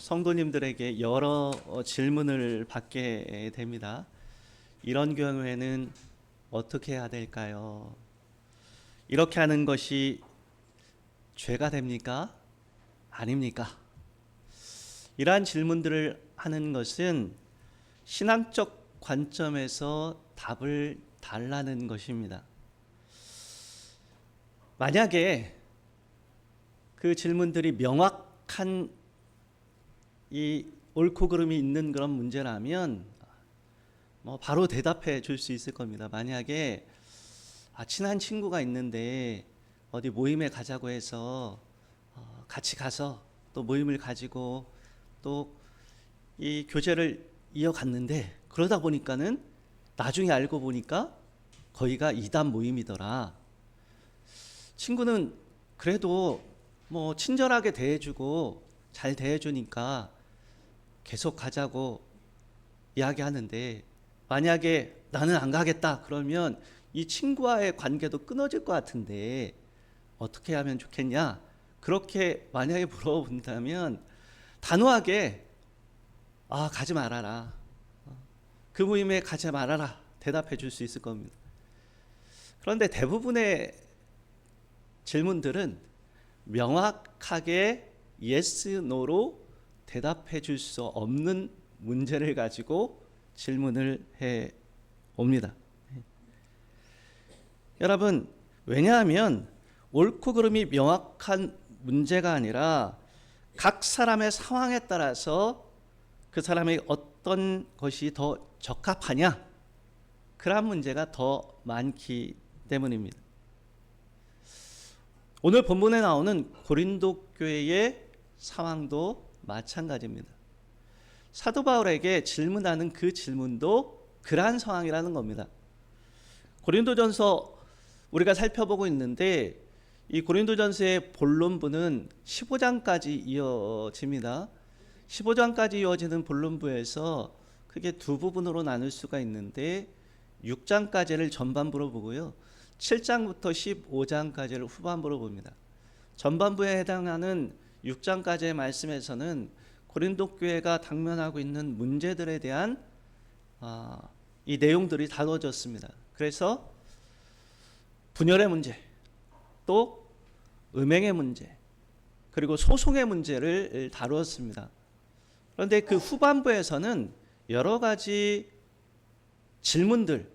성도님들에게 여러 질문을 받게 됩니다. 이런 경우에는 어떻게 해야 될까요? 이렇게 하는 것이 죄가 됩니까? 아닙니까? 이러한 질문들을 하는 것은 신앙적 관점에서 답을 달라는 것입니다. 만약에 그 질문들이 명확한 이 옳고 그름이 있는 그런 문제라면 바로 대답해 줄 수 있을 겁니다. 만약에 친한 친구가 있는데 어디 모임에 가자고 해서 같이 가서 또 모임을 가지고 또 이 교제를 이어갔는데 그러다 보니까는 나중에 알고 보니까 거기가 이단 모임이더라. 친구는 그래도 친절하게 대해주고 잘 대해주니까 계속 가자고 이야기하는데 만약에 나는 안 가겠다 그러면 이 친구와의 관계도 끊어질 것 같은데 어떻게 하면 좋겠냐? 그렇게 만약에 물어본다면 단호하게 가지 말아라. 그 모임에 가지 말아라. 대답해 줄 수 있을 겁니다. 그런데 대부분의 질문들은 명확하게 yes, no로 대답해 줄 수 없는 문제를 가지고 질문을 해 옵니다. 여러분, 왜냐하면 옳고 그름이 명확한 문제가 아니라 각 사람의 상황에 따라서 그 사람에게 어떤 것이 더 적합하냐, 그런 문제가 더 많기 때문입니다. 오늘 본문에 나오는 고린도 교회의 상황도 마찬가지입니다. 사도 바울에게 질문하는 그 질문도 그러한 상황이라는 겁니다. 고린도전서 우리가 살펴보고 있는데 이 고린도전서의 본론부는 15장까지 이어집니다. 15장까지 이어지는 본론부에서 크게 두 부분으로 나눌 수가 있는데 6장까지를 전반부로 보고요. 7장부터 15장까지를 후반부로 봅니다. 전반부에 해당하는 6장까지의 말씀에서는 고린도 교회가 당면하고 있는 문제들에 대한 이 내용들이 다뤄졌습니다. 그래서 분열의 문제, 또 음행의 문제, 그리고 소송의 문제를 다루었습니다. 그런데 그 후반부에서는 여러 가지 질문들,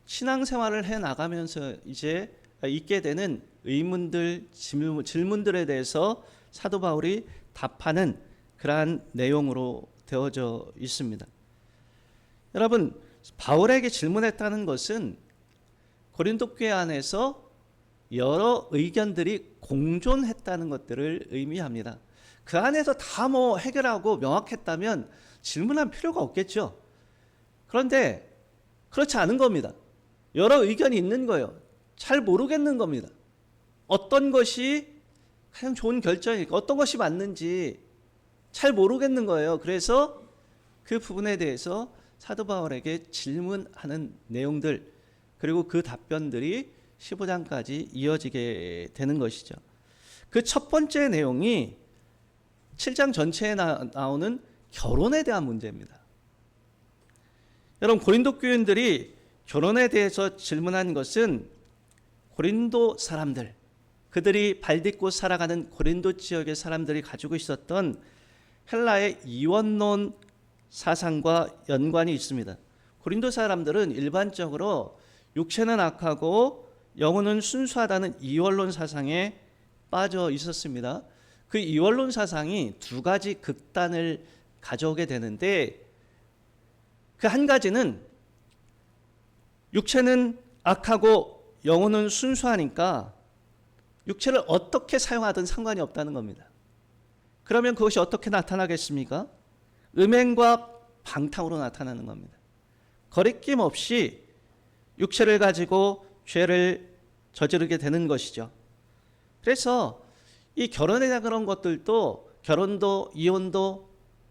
신앙생활을 해 나가면서 이제 있게 되는 의문들, 질문들에 대해서 사도 바울이 답하는 그러한 내용으로 되어져 있습니다. 여러분, 바울에게 질문했다는 것은 고린도 교회 안에서 여러 의견들이 공존했다는 것들을 의미합니다. 그 안에서 다 해결하고 명확했다면 질문할 필요가 없겠죠. 그런데 그렇지 않은 겁니다. 여러 의견이 있는 거예요. 잘 모르겠는 겁니다. 어떤 것이 가장 좋은 결정일까? 어떤 것이 맞는지 잘 모르겠는 거예요. 그래서 그 부분에 대해서 사도 바울에게 질문하는 내용들, 그리고 그 답변들이 15장까지 이어지게 되는 것이죠. 그 첫 번째 내용이 7장 전체에 나오는 결혼에 대한 문제입니다. 여러분, 고린도 교인들이 결혼에 대해서 질문한 것은 고린도 사람들, 그들이 발딛고 살아가는 고린도 지역의 사람들이 가지고 있었던 헬라의 이원론 사상과 연관이 있습니다. 고린도 사람들은 일반적으로 육체는 악하고 영혼은 순수하다는 이원론 사상에 빠져 있었습니다. 그 이원론 사상이 두 가지 극단을 가져오게 되는데 그 한 가지는 육체는 악하고 영혼은 순수하니까 육체를 어떻게 사용하든 상관이 없다는 겁니다. 그러면 그것이 어떻게 나타나겠습니까? 음행과 방탕으로 나타나는 겁니다. 거리낌 없이 육체를 가지고 죄를 저지르게 되는 것이죠. 그래서 이 결혼에 대한 그런 것들도 결혼도 이혼도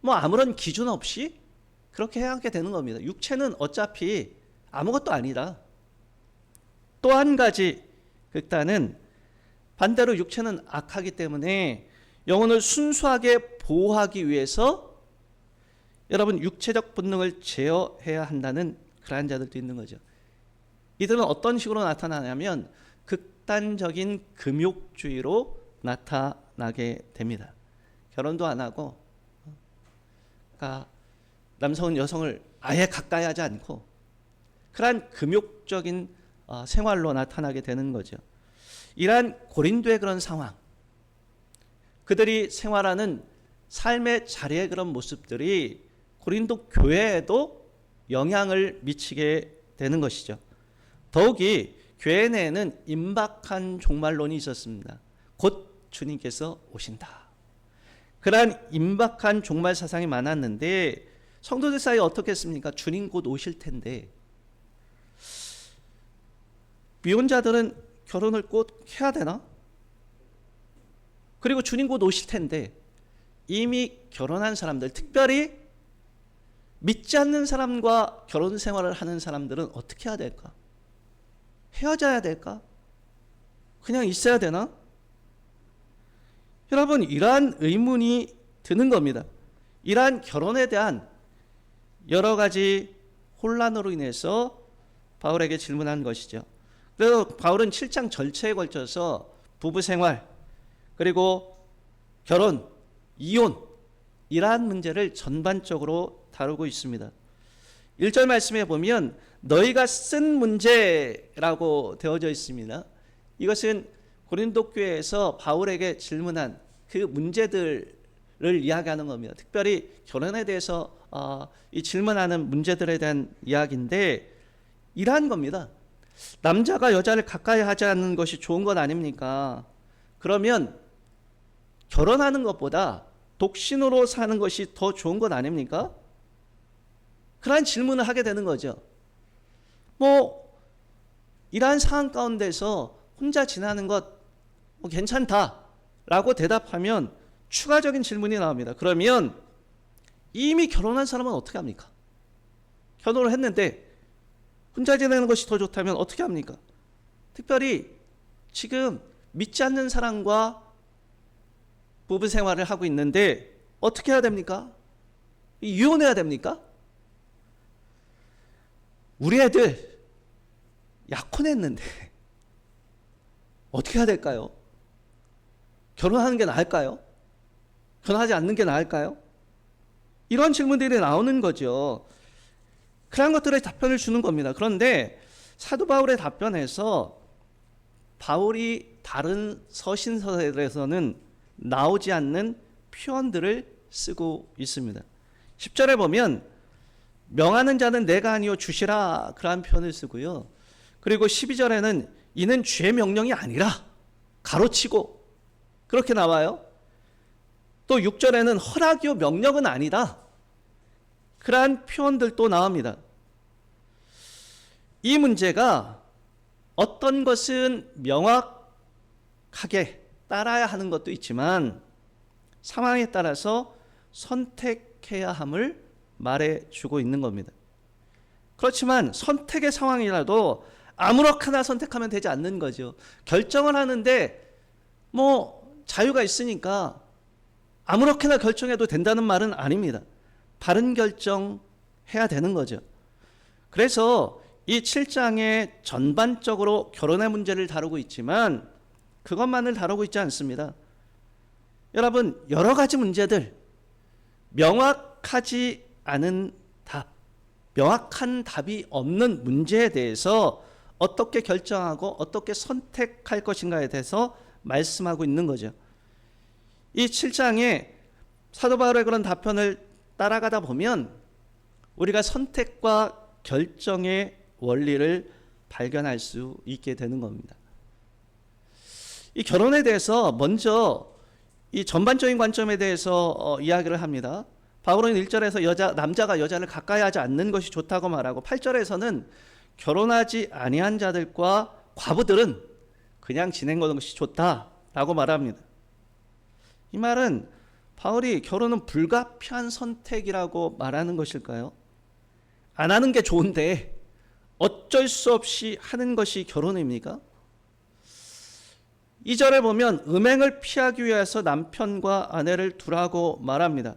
아무런 기준 없이 그렇게 해야 하게 되는 겁니다. 육체는 어차피 아무것도 아니라. 또 한 가지 극단은 반대로 육체는 악하기 때문에 영혼을 순수하게 보호하기 위해서 여러분 육체적 본능을 제어해야 한다는 그러한 자들도 있는 거죠. 이들은 어떤 식으로 나타나냐면 극단적인 금욕주의로 나타나게 됩니다. 결혼도 안 하고, 그러니까 남성은 여성을 아예 가까이 하지 않고 그러한 금욕적인 생활로 나타나게 되는 거죠. 이러한 고린도의 그런 상황, 그들이 생활하는 삶의 자리의 그런 모습들이 고린도 교회에도 영향을 미치게 되는 것이죠. 더욱이 교회 내에는 임박한 종말론이 있었습니다. 곧 주님께서 오신다. 그러한 임박한 종말 사상이 많았는데 성도들 사이에 어떻게 했습니까? 주님 곧 오실 텐데 미혼자들은 결혼을 꼭 해야 되나? 그리고 주님 곧 오실 텐데 이미 결혼한 사람들, 특별히 믿지 않는 사람과 결혼 생활을 하는 사람들은 어떻게 해야 될까? 헤어져야 될까? 그냥 있어야 되나? 여러분, 이러한 의문이 드는 겁니다. 이러한 결혼에 대한 여러 가지 혼란으로 인해서 바울에게 질문한 것이죠. 그래서 바울은 7장 전체에 걸쳐서 부부 생활, 그리고 결혼, 이혼, 이러한 문제를 전반적으로 다루고 있습니다. 1절 말씀에 보면 너희가 쓴 문제라고 되어져 있습니다. 이것은 고린도 교회에서 바울에게 질문한 그 문제들을 이야기하는 겁니다. 특별히 결혼에 대해서 이 질문하는 문제들에 대한 이야기인데 이러한 겁니다. 남자가 여자를 가까이 하지 않는 것이 좋은 것 아닙니까? 그러면 결혼하는 것보다 독신으로 사는 것이 더 좋은 것 아닙니까? 그러한 질문을 하게 되는 거죠. 이러한 상황 가운데서 혼자 지내는 것 괜찮다라고 대답하면 추가적인 질문이 나옵니다. 그러면 이미 결혼한 사람은 어떻게 합니까? 결혼을 했는데 혼자 지내는 것이 더 좋다면 어떻게 합니까? 특별히 지금 믿지 않는 사람과 부부 생활을 하고 있는데 어떻게 해야 됩니까? 이혼해야 됩니까? 우리 애들 약혼했는데 어떻게 해야 될까요? 결혼하는 게 나을까요? 결혼하지 않는 게 나을까요? 이런 질문들이 나오는 거죠. 그런 것들에 답변을 주는 겁니다. 그런데 사도 바울의 답변에서 바울이 다른 서신서에서는 나오지 않는 표현들을 쓰고 있습니다. 10절에 보면 명하는 자는 내가 아니요 주시라, 그러한 표현을 쓰고요. 그리고 12절에는 이는 주의 명령이 아니라 가로치고 그렇게 나와요. 또 6절에는 허락이요 명령은 아니다, 그러한 표현들도 나옵니다. 이 문제가 어떤 것은 명확하게 따라야 하는 것도 있지만 상황에 따라서 선택해야 함을 말해주고 있는 겁니다. 그렇지만 선택의 상황이라도 아무렇게나 선택하면 되지 않는 거죠. 결정을 하는데 자유가 있으니까 아무렇게나 결정해도 된다는 말은 아닙니다. 바른 결정해야 되는 거죠. 그래서 이 7장에 전반적으로 결혼의 문제를 다루고 있지만 그것만을 다루고 있지 않습니다. 여러분, 여러 가지 문제들, 명확하지 않은 답, 명확한 답이 없는 문제에 대해서 어떻게 결정하고 어떻게 선택할 것인가에 대해서 말씀하고 있는 거죠. 이 7장에 사도 바울의 그런 답변을 따라가다 보면 우리가 선택과 결정의 원리를 발견할 수 있게 되는 겁니다. 이 결혼에 대해서 먼저 이 전반적인 관점에 대해서 이야기를 합니다. 바울은 1절에서 남자가 여자를 가까이 하지 않는 것이 좋다고 말하고 8절에서는 결혼하지 아니한 자들과 과부들은 그냥 지내는 것이 좋다라고 말합니다. 이 말은 바울이 결혼은 불가피한 선택이라고 말하는 것일까요? 안 하는 게 좋은데 어쩔 수 없이 하는 것이 결혼입니까? 2절에 보면 음행을 피하기 위해서 남편과 아내를 두라고 말합니다.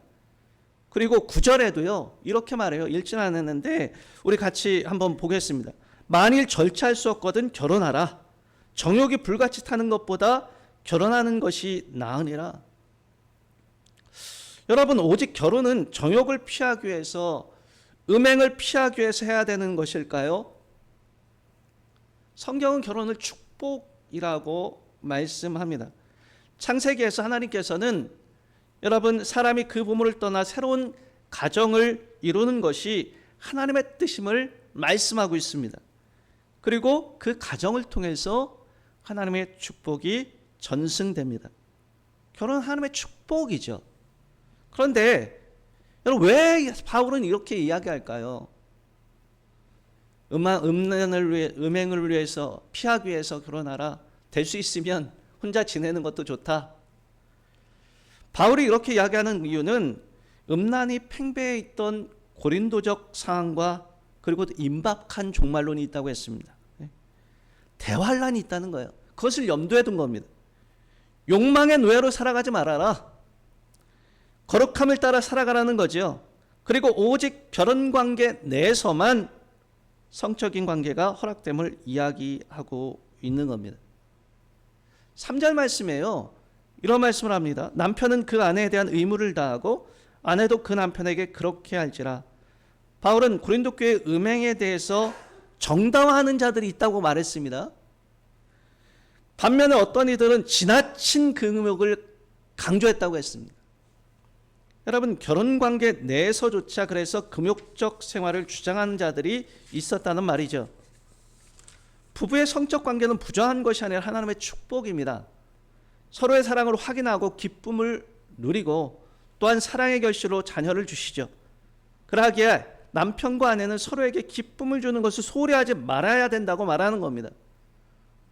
그리고 9절에도요 이렇게 말해요. 읽지는 않았는데 우리 같이 한번 보겠습니다. 만일 절차할 수 없거든 결혼하라. 정욕이 불같이 타는 것보다 결혼하는 것이 나으니라. 여러분, 오직 결혼은 정욕을 피하기 위해서, 음행을 피하기 위해서 해야 되는 것일까요? 성경은 결혼을 축복이라고 말씀합니다. 창세기에서 하나님께서는 여러분, 사람이 그 부모를 떠나 새로운 가정을 이루는 것이 하나님의 뜻임을 말씀하고 있습니다. 그리고 그 가정을 통해서 하나님의 축복이 전승됩니다. 결혼은 하나님의 축복이죠. 그런데 여러분, 왜 바울은 이렇게 이야기할까요? 음행을 위해서, 피하기 위해서 결혼하라. 될 수 있으면 혼자 지내는 것도 좋다. 바울이 이렇게 이야기하는 이유는 음란이 팽배해 있던 고린도적 상황과 그리고 임박한 종말론이 있다고 했습니다. 대환란이 있다는 거예요. 그것을 염두에 둔 겁니다. 욕망의 노예로 살아가지 말아라. 거룩함을 따라 살아가라는 거죠. 그리고 오직 결혼관계 내에서만 성적인 관계가 허락됨을 이야기하고 있는 겁니다. 3절 말씀에요. 이런 말씀을 합니다. 남편은 그 아내에 대한 의무를 다하고 아내도 그 남편에게 그렇게 할지라. 바울은 고린도 교회 음행에 대해서 정당화하는 자들이 있다고 말했습니다. 반면에 어떤 이들은 지나친 금욕을 강조했다고 했습니다. 여러분, 결혼관계 내에서조차 그래서 금욕적 생활을 주장하는 자들이 있었다는 말이죠. 부부의 성적 관계는 부정한 것이 아니라 하나님의 축복입니다. 서로의 사랑을 확인하고 기쁨을 누리고 또한 사랑의 결실로 자녀를 주시죠. 그러기에 남편과 아내는 서로에게 기쁨을 주는 것을 소홀히 하지 말아야 된다고 말하는 겁니다.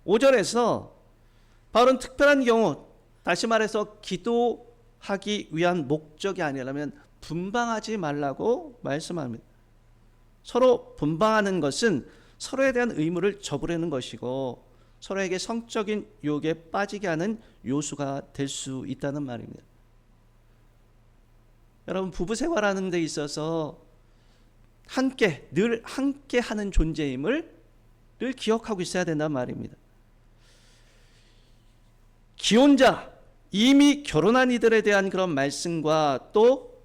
5절에서 바울은 특별한 경우, 다시 말해서 기도하기 위한 목적이 아니라면 분방하지 말라고 말씀합니다. 서로 분방하는 것은 서로에 대한 의무를 저버리는 것이고 서로에게 성적인 유혹에 빠지게 하는 요소가 될 수 있다는 말입니다. 여러분, 부부 생활하는 데 있어서 늘 함께 하는 존재임을 늘 기억하고 있어야 된단 말입니다. 기혼자, 이미 결혼한 이들에 대한 그런 말씀과 또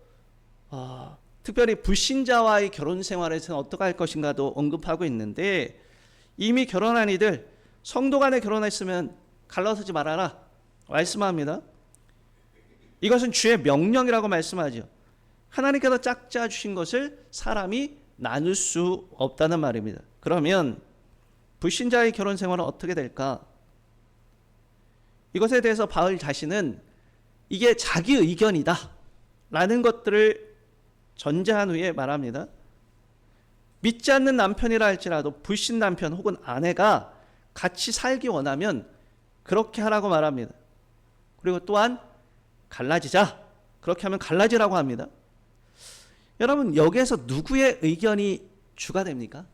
특별히 불신자와의 결혼 생활에서는 어떻게 할 것인가도 언급하고 있는데, 이미 결혼한 이들, 성도 간에 결혼했으면 갈라서지 말아라 말씀합니다. 이것은 주의 명령이라고 말씀하죠. 하나님께서 짝지어 주신 것을 사람이 나눌 수 없다는 말입니다. 그러면 불신자의 결혼 생활은 어떻게 될까? 이것에 대해서 바울 자신은 이게 자기 의견이다 라는 것들을 전제한 후에 말합니다. 믿지 않는 남편이라 할지라도 불신 남편 혹은 아내가 같이 살기 원하면 그렇게 하라고 말합니다. 그리고 또한 갈라지자, 그렇게 하면 갈라지라고 합니다. 여러분, 여기에서 누구의 의견이 주가 됩니까?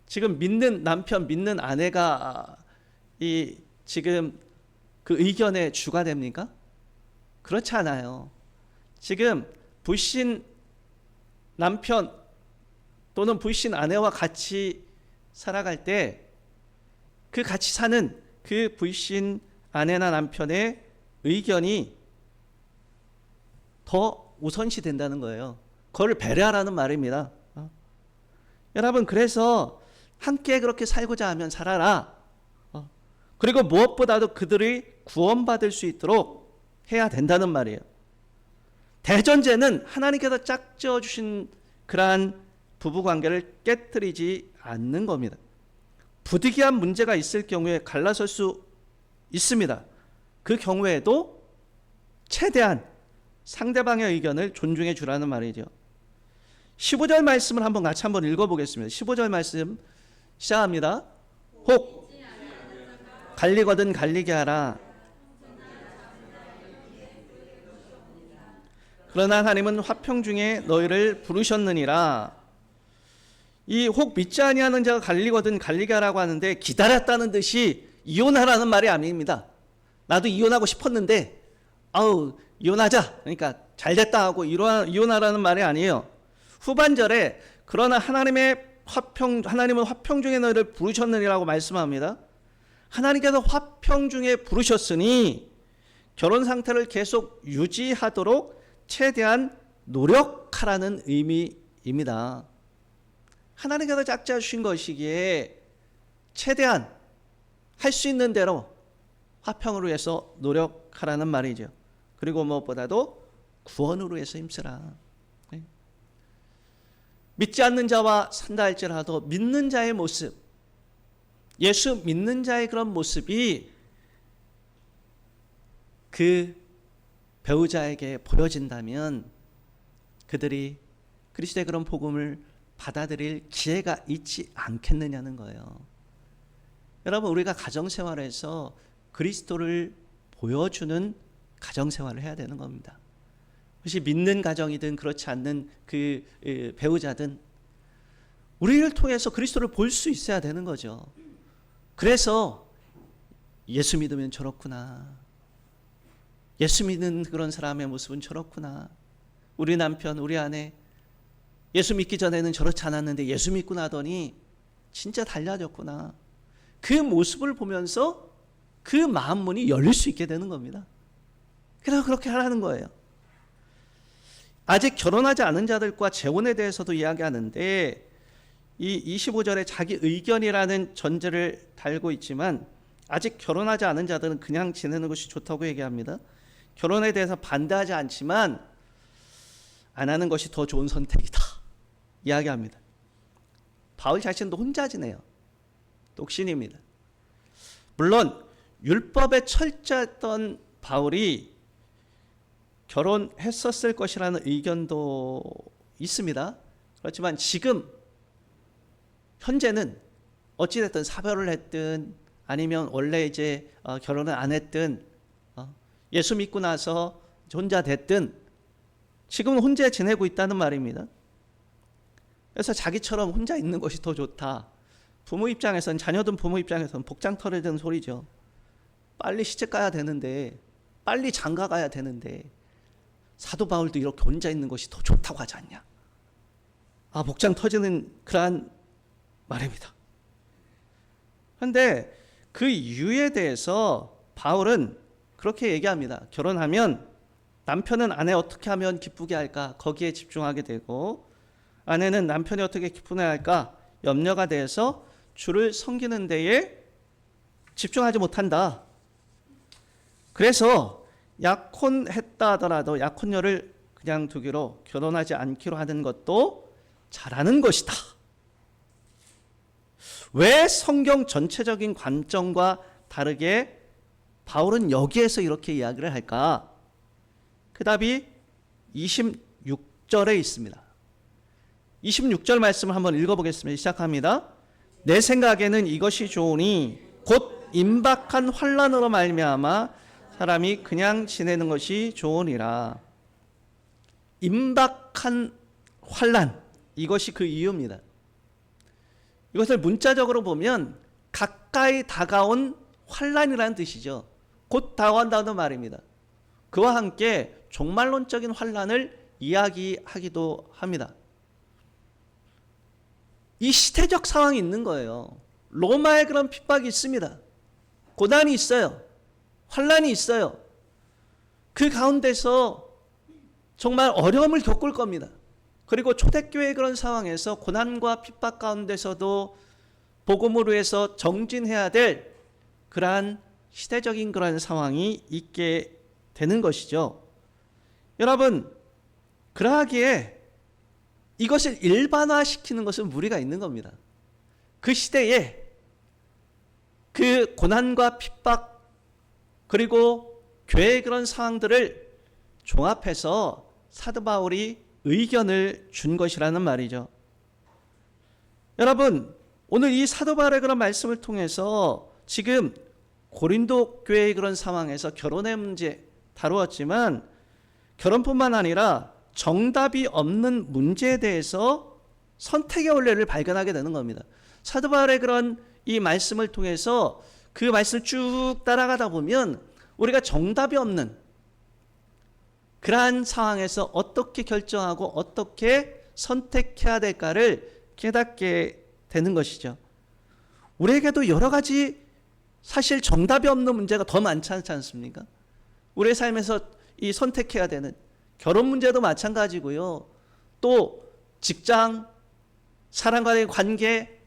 지금 믿는 남편, 믿는 아내가 지금 그 의견의 주가 됩니까? 그렇지 않아요. 지금 불신 남편 또는 불신 아내와 같이 살아갈 때 그 같이 사는 그 불신 아내나 남편의 의견이 더 우선시 된다는 거예요. 그걸 배려하라는 말입니다. 여러분, 그래서 함께 그렇게 살고자 하면 살아라. 그리고 무엇보다도 그들이 구원받을 수 있도록 해야 된다는 말이에요. 대전제는 하나님께서 짝지어 주신 그러한 부부관계를 깨트리지 않는 겁니다. 부득이한 문제가 있을 경우에 갈라설 수 있습니다. 그 경우에도 최대한 상대방의 의견을 존중해 주라는 말이죠. 15절 말씀을 같이 한번 읽어보겠습니다. 15절 말씀 시작합니다. 혹 갈리거든 갈리게 하라. 그러나 하나님은 화평 중에 너희를 부르셨느니라. 이 혹 믿지 아니하는 자가 갈리거든 갈리게 하라고 하는데 기다렸다는 듯이 이혼하라는 말이 아닙니다. 나도 이혼하고 싶었는데 이혼하자, 그러니까 잘됐다 하고 이혼하라는 말이 아니에요. 후반절에 그러나 하나님은 화평 중에 너희를 부르셨느니라고 말씀합니다. 하나님께서 화평 중에 부르셨으니 결혼 상태를 계속 유지하도록 최대한 노력하라는 의미입니다. 하나님께서 짝지어 주신 것이기에 최대한 할 수 있는 대로 화평을 위해서 노력하라는 말이죠. 그리고 무엇보다도 구원으로 위해서 힘쓰라. 믿지 않는 자와 산다 할지라도 믿는 자의 모습, 예수 믿는 자의 그런 모습이 그 배우자에게 보여진다면 그들이 그리스도의 그런 복음을 받아들일 기회가 있지 않겠느냐는 거예요. 여러분, 우리가 가정생활에서 그리스도를 보여주는 가정생활을 해야 되는 겁니다. 혹시 믿는 가정이든 그렇지 않는 그 배우자든 우리를 통해서 그리스도를 볼 수 있어야 되는 거죠. 그래서 예수 믿으면 저렇구나, 예수 믿는 그런 사람의 모습은 저렇구나, 우리 남편 우리 아내 예수 믿기 전에는 저렇지 않았는데 예수 믿고 나더니 진짜 달라졌구나, 그 모습을 보면서 그 마음 문이 열릴 수 있게 되는 겁니다. 그래서 그렇게 하라는 거예요. 아직 결혼하지 않은 자들과 재혼에 대해서도 이야기하는데 이 25절에 자기 의견이라는 전제를 달고 있지만 아직 결혼하지 않은 자들은 그냥 지내는 것이 좋다고 얘기합니다. 결혼에 대해서 반대하지 않지만 안 하는 것이 더 좋은 선택이다 이야기합니다. 바울 자신도 혼자 지내요. 독신입니다. 물론 율법에 철저했던 바울이 결혼했었을 것이라는 의견도 있습니다. 그렇지만 지금 현재는 어찌됐든 사별을 했든 아니면 원래 이제 결혼을 안 했든 예수 믿고 나서 혼자 됐든 지금은 혼자 지내고 있다는 말입니다. 그래서 자기처럼 혼자 있는 것이 더 좋다. 부모 입장에서는, 자녀든 부모 입장에서는 복장 털어야 소리죠. 빨리 시집 가야 되는데, 빨리 장가 가야 되는데 사도 바울도 이렇게 혼자 있는 것이 더 좋다고 하지 않냐. 복장 터지는 그러한 말입니다. 그런데 그 이유에 대해서 바울은 그렇게 얘기합니다. 결혼하면 남편은 아내 어떻게 하면 기쁘게 할까, 거기에 집중하게 되고 아내는 남편이 어떻게 기쁘게 할까 염려가 돼서 주를 섬기는 데에 집중하지 못한다. 그래서 약혼했다 하더라도 약혼녀를 그냥 두기로, 결혼하지 않기로 하는 것도 잘하는 것이다. 왜 성경 전체적인 관점과 다르게 바울은 여기에서 이렇게 이야기를 할까? 그 답이 26절에 있습니다. 26절 말씀을 한번 읽어보겠습니다. 시작합니다. 내 생각에는 이것이 좋으니 곧 임박한 환난으로 말미암아 사람이 그냥 지내는 것이 좋으니라. 임박한 환난, 이것이 그 이유입니다. 이것을 문자적으로 보면 가까이 다가온 환난이라는 뜻이죠. 곧 다가온다는 말입니다. 그와 함께 종말론적인 환난을 이야기하기도 합니다. 이 시대적 상황이 있는 거예요. 로마의 그런 핍박이 있습니다. 고난이 있어요. 환난이 있어요. 그 가운데서 정말 어려움을 겪을 겁니다. 그리고 초대교회의 그런 상황에서 고난과 핍박 가운데서도 복음으로 해서 정진해야 될 그러한 시대적인 그러한 상황이 있게 되는 것이죠. 여러분, 그러하기에 이것을 일반화시키는 것은 무리가 있는 겁니다. 그 시대에 그 고난과 핍박 그리고 교회의 그런 상황들을 종합해서 사도 바울이 의견을 준 것이라는 말이죠. 여러분, 오늘 이 사도 바울의 그런 말씀을 통해서 지금 고린도 교회의 그런 상황에서 결혼의 문제 다루었지만 결혼뿐만 아니라 정답이 없는 문제에 대해서 선택의 원리를 발견하게 되는 겁니다. 사도 바울의 그런 이 말씀을 통해서 그 말씀을 쭉 따라가다 보면 우리가 정답이 없는 그러한 상황에서 어떻게 결정하고 어떻게 선택해야 될까를 깨닫게 되는 것이죠. 우리에게도 여러 가지 사실 정답이 없는 문제가 더 많지 않습니까? 우리의 삶에서 이 선택해야 되는 결혼 문제도 마찬가지고요. 또 직장, 사람과의 관계,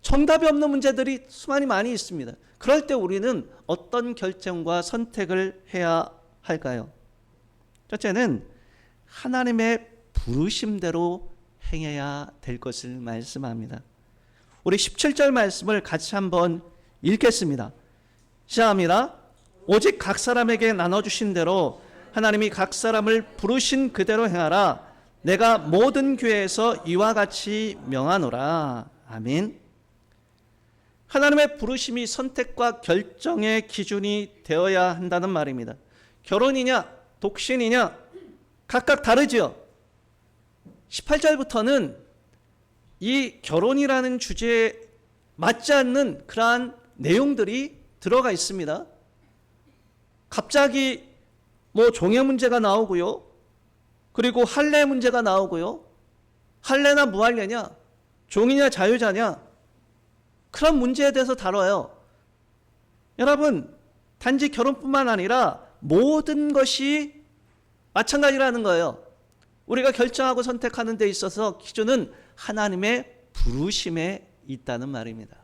정답이 없는 문제들이 수많이 많이 있습니다. 그럴 때 우리는 어떤 결정과 선택을 해야 할까요? 첫째는 하나님의 부르심대로 행해야 될 것을 말씀합니다. 우리 17절 말씀을 같이 한번 읽겠습니다. 시작합니다. 오직 각 사람에게 나눠주신 대로 하나님이 각 사람을 부르신 그대로 행하라. 내가 모든 교회에서 이와 같이 명하노라. 아멘. 하나님의 부르심이 선택과 결정의 기준이 되어야 한다는 말입니다. 결혼이냐 독신이냐 각각 다르죠. 18절부터는 이 결혼이라는 주제에 맞지 않는 그러한 내용들이 들어가 있습니다. 갑자기 종의 문제가 나오고요. 그리고 할례 문제가 나오고요. 할례나 무할례냐, 종이냐 자유자냐, 그런 문제에 대해서 다뤄요. 여러분, 단지 결혼뿐만 아니라 모든 것이 마찬가지라는 거예요. 우리가 결정하고 선택하는 데 있어서 기준은 하나님의 부르심에 있다는 말입니다.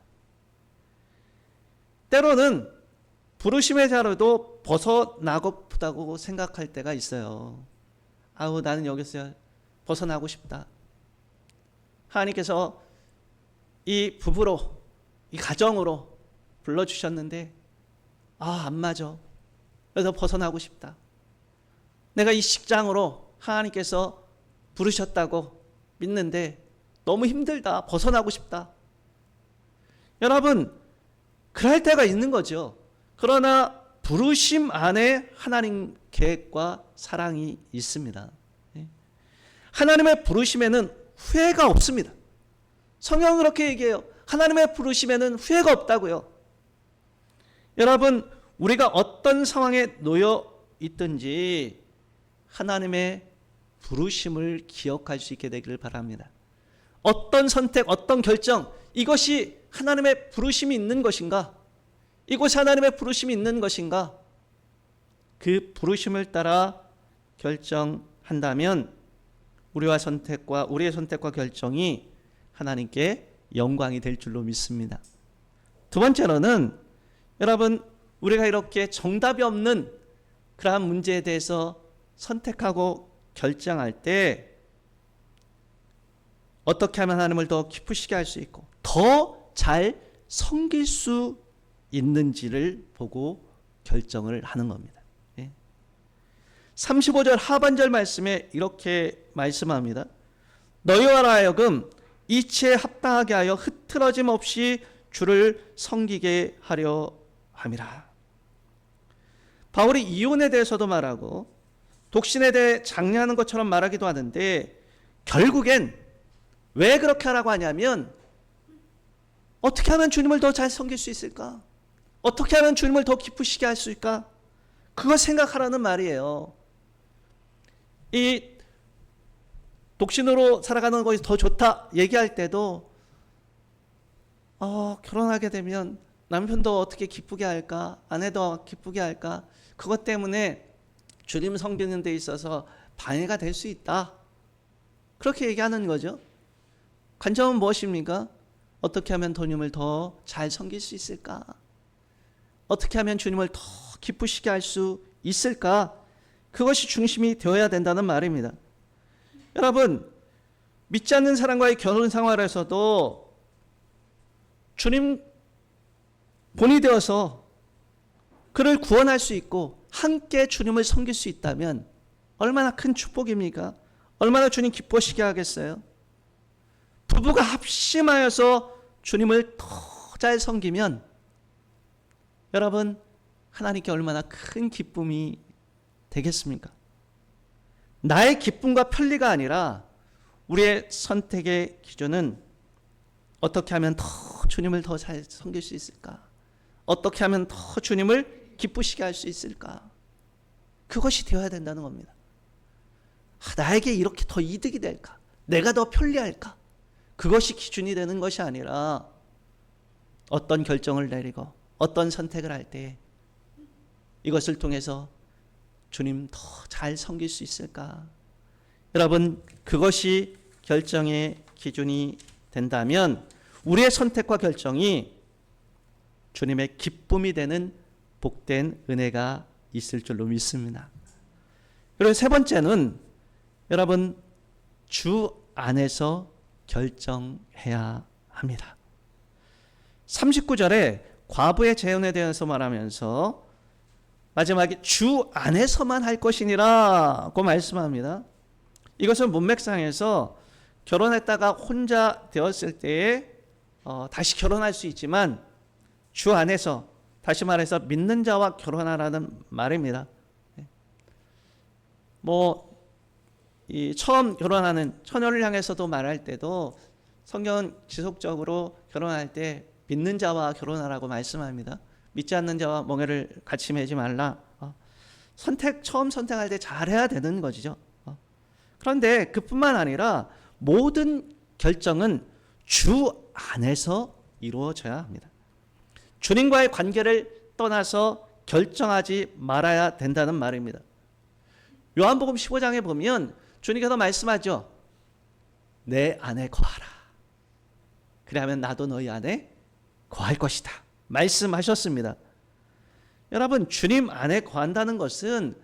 때로는 부르심의 자로도 벗어나고프다고 생각할 때가 있어요. 아우, 나는 여기서 벗어나고 싶다. 하나님께서 이 부부로, 이 가정으로 불러주셨는데 안 맞아. 그래서 벗어나고 싶다. 내가 이 직장으로 하나님께서 부르셨다고 믿는데 너무 힘들다. 벗어나고 싶다. 여러분, 그럴 때가 있는 거죠. 그러나 부르심 안에 하나님 계획과 사랑이 있습니다. 하나님의 부르심에는 후회가 없습니다. 성경은 그렇게 얘기해요. 하나님의 부르심에는 후회가 없다고요. 여러분, 우리가 어떤 상황에 놓여 있든지 하나님의 부르심을 기억할 수 있게 되기를 바랍니다. 어떤 선택, 어떤 결정, 이것이 하나님의 부르심이 있는 것인가? 이곳에 하나님의 부르심이 있는 것인가? 그 부르심을 따라 결정한다면 우리의 선택과 결정이 하나님께 영광이 될 줄로 믿습니다. 두 번째로는 여러분, 우리가 이렇게 정답이 없는 그러한 문제에 대해서 선택하고 결정할 때 어떻게 하면 하나님을 더 기쁘시게 할 수 있고 더 잘 섬길 수 있는지를 보고 결정을 하는 겁니다. 35절 하반절 말씀에 이렇게 말씀합니다. 너희와 하여금 이치에 합당하게 하여 흐트러짐 없이 주를 섬기게 하려 함이라. 바울이 이혼에 대해서도 말하고 독신에 대해 장려하는 것처럼 말하기도 하는데 결국엔 왜 그렇게 하라고 하냐면 어떻게 하면 주님을 더 잘 섬길 수 있을까? 어떻게 하면 주님을 더 기쁘시게 할 수 있을까? 그걸 생각하라는 말이에요. 이 독신으로 살아가는 것이 더 좋다 얘기할 때도 결혼하게 되면 남편도 어떻게 기쁘게 할까? 아내도 기쁘게 할까? 그것 때문에 주님 섬기는 데 있어서 방해가 될 수 있다. 그렇게 얘기하는 거죠. 관점은 무엇입니까? 어떻게 하면 주님을 더 잘 섬길 수 있을까? 어떻게 하면 주님을 더 기쁘시게 할 수 있을까? 그것이 중심이 되어야 된다는 말입니다. 여러분, 믿지 않는 사람과의 결혼 생활에서도 주님 본이 되어서 그를 구원할 수 있고 함께 주님을 섬길 수 있다면 얼마나 큰 축복입니까? 얼마나 주님 기쁘시게 하겠어요? 부부가 합심하여서 주님을 더 잘 섬기면 여러분, 하나님께 얼마나 큰 기쁨이 되겠습니까? 나의 기쁨과 편리가 아니라 우리의 선택의 기준은 어떻게 하면 더 주님을 더 잘 섬길 수 있을까? 어떻게 하면 더 주님을 기쁘시게 할 수 있을까? 그것이 되어야 된다는 겁니다. 나에게 이렇게 더 이득이 될까? 내가 더 편리할까? 그것이 기준이 되는 것이 아니라 어떤 결정을 내리고 어떤 선택을 할 때 이것을 통해서 주님 더 잘 섬길 수 있을까? 여러분, 그것이 결정의 기준이 된다면 우리의 선택과 결정이 주님의 기쁨이 되는 복된 은혜가 있을 줄로 믿습니다. 그리고 세 번째는 여러분, 주 안에서 결정해야 합니다. 39절에 과부의 재혼에 대해서 말하면서 마지막에 주 안에서만 할 것이니라고 말씀합니다. 이것은 문맥상에서 결혼했다가 혼자 되었을 때에 다시 결혼할 수 있지만 주 안에서, 다시 말해서 믿는 자와 결혼하라는 말입니다. 이 처음 결혼하는 처녀를 향해서도 말할 때도 성경은 지속적으로 결혼할 때 믿는 자와 결혼하라고 말씀합니다. 믿지 않는 자와 멍에를 같이 매지 말라. 처음 선택할 때 잘해야 되는 것이죠. 그런데 그뿐만 아니라 모든 결정은 주 안에서 이루어져야 합니다. 주님과의 관계를 떠나서 결정하지 말아야 된다는 말입니다. 요한복음 15장에 보면 주님께서 말씀하죠. 내 안에 거하라. 그리하면 나도 너희 안에 거할 것이다. 말씀하셨습니다. 여러분, 주님 안에 거한다는 것은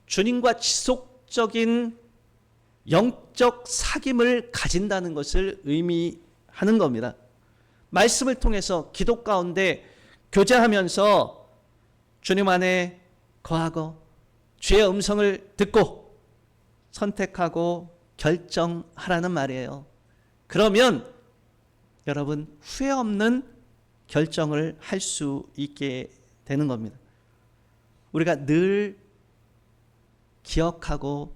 주님과 지속적인 영적 사귐을 가진다는 것을 의미하는 겁니다. 말씀을 통해서 기도 가운데 교제하면서 주님 안에 거하고 주의 음성을 듣고 선택하고 결정하라는 말이에요. 그러면 여러분, 후회 없는 결정을 할 수 있게 되는 겁니다. 우리가 늘 기억하고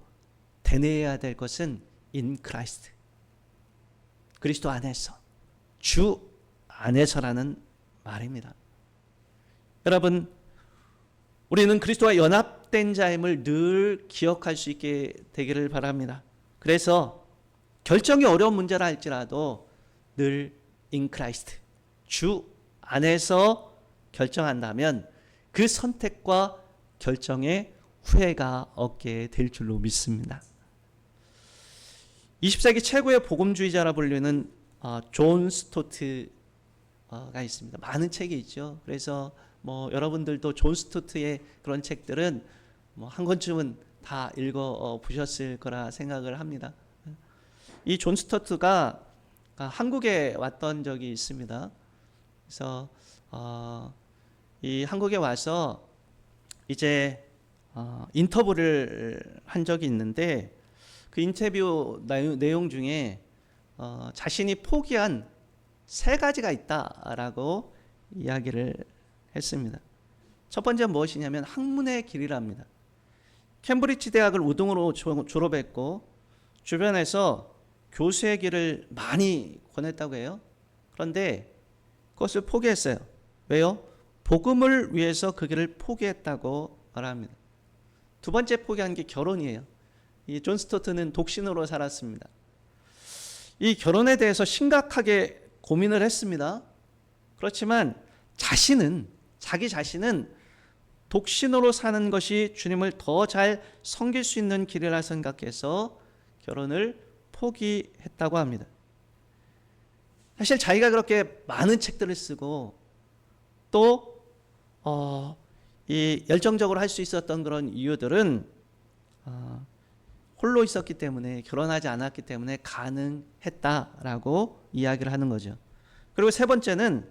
되뇌어야 될 것은 in Christ, 그리스도 안에서, 주 안에서라는 말입니다. 여러분, 우리는 그리스도와 연합된 자임을 늘 기억할 수 있게 되기를 바랍니다. 그래서 결정이 어려운 문제라 할지라도 늘 in Christ, 주 안에서 결정한다면 그 선택과 결정에 후회가 없게 될 줄로 믿습니다. 20세기 최고의 복음주의자라 불리는 존 스토트가 있습니다. 많은 책이 있죠. 그래서 여러분들도 존 스토트의 그런 책들은 한 권쯤은 다 읽어 보셨을 거라 생각을 합니다. 이 존 스토트가 한국에 왔던 적이 있습니다. 그래서 이 한국에 와서 이제 인터뷰를 한 적이 있는데 그 인터뷰 내용 중에 자신이 포기한 3가지가 있다라고 이야기를 했습니다. 첫 번째는 무엇이냐면 학문의 길이랍니다. 캠브리지 대학을 우등으로 졸업했고 주변에서 교수의 길을 많이 권했다고 해요. 그런데 그것을 포기했어요. 왜요? 복음을 위해서 그 길을 포기했다고 말합니다. 두 번째 포기한 게 결혼이에요. 이 존 스토트는 독신으로 살았습니다. 이 결혼에 대해서 심각하게 고민을 했습니다. 그렇지만 자기 자신은 독신으로 사는 것이 주님을 더 잘 섬길 수 있는 길이라 생각해서 결혼을 포기했다고 합니다. 사실 자기가 그렇게 많은 책들을 쓰고 또 이 열정적으로 할 수 있었던 그런 이유들은 홀로 있었기 때문에, 결혼하지 않았기 때문에 가능했다라고 이야기를 하는 거죠. 그리고 세 번째는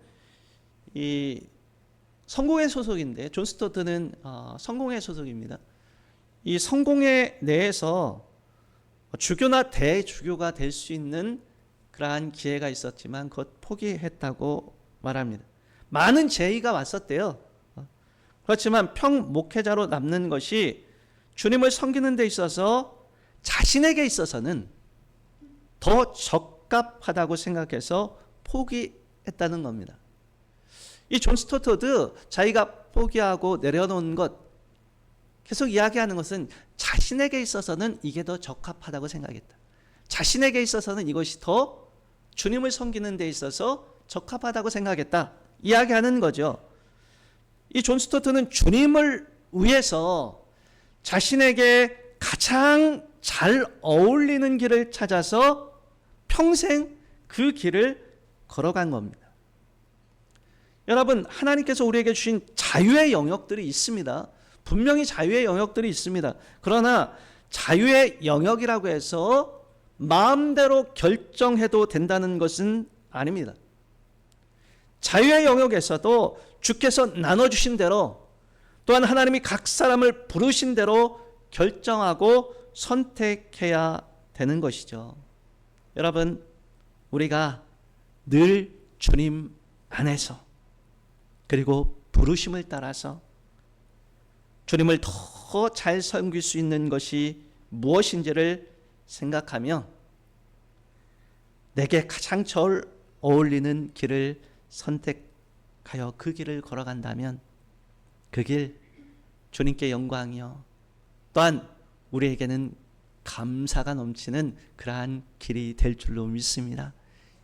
이 성공회 소속인데, 존 스토트는 성공회 소속입니다. 이 성공회 내에서 주교나 대주교가 될 수 있는 그러한 기회가 있었지만 그것 포기했다고 말합니다. 많은 제의가 왔었대요. 그렇지만 평목회자로 남는 것이 주님을 섬기는 데 있어서 자신에게 있어서는 더 적합하다고 생각해서 포기했다는 겁니다. 이 존 스토터드 자기가 포기하고 내려놓은 것, 계속 이야기하는 것은 자신에게 있어서는 이게 더 적합하다고 생각했다. 자신에게 있어서는 이것이 더 주님을 섬기는 데 있어서 적합하다고 생각했다. 이야기하는 거죠. 이 존 스토트는 주님을 위해서 자신에게 가장 잘 어울리는 길을 찾아서 평생 그 길을 걸어간 겁니다. 여러분, 하나님께서 우리에게 주신 자유의 영역들이 있습니다. 분명히 자유의 영역들이 있습니다. 그러나 자유의 영역이라고 해서 마음대로 결정해도 된다는 것은 아닙니다. 자유의 영역에서도 주께서 나눠주신 대로, 또한 하나님이 각 사람을 부르신 대로 결정하고 선택해야 되는 것이죠. 여러분, 우리가 늘 주님 안에서, 그리고 부르심을 따라서 주님을 더 잘 섬길 수 있는 것이 무엇인지를 생각하며 내게 가장 잘 어울리는 길을 선택하여 그 길을 걸어간다면 그 길 주님께 영광이요, 또한 우리에게는 감사가 넘치는 그러한 길이 될 줄로 믿습니다.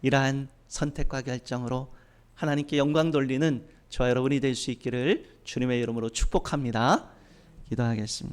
이러한 선택과 결정으로 하나님께 영광 돌리는 저와 여러분이 될 수 있기를 주님의 이름으로 축복합니다. 기도하겠습니다.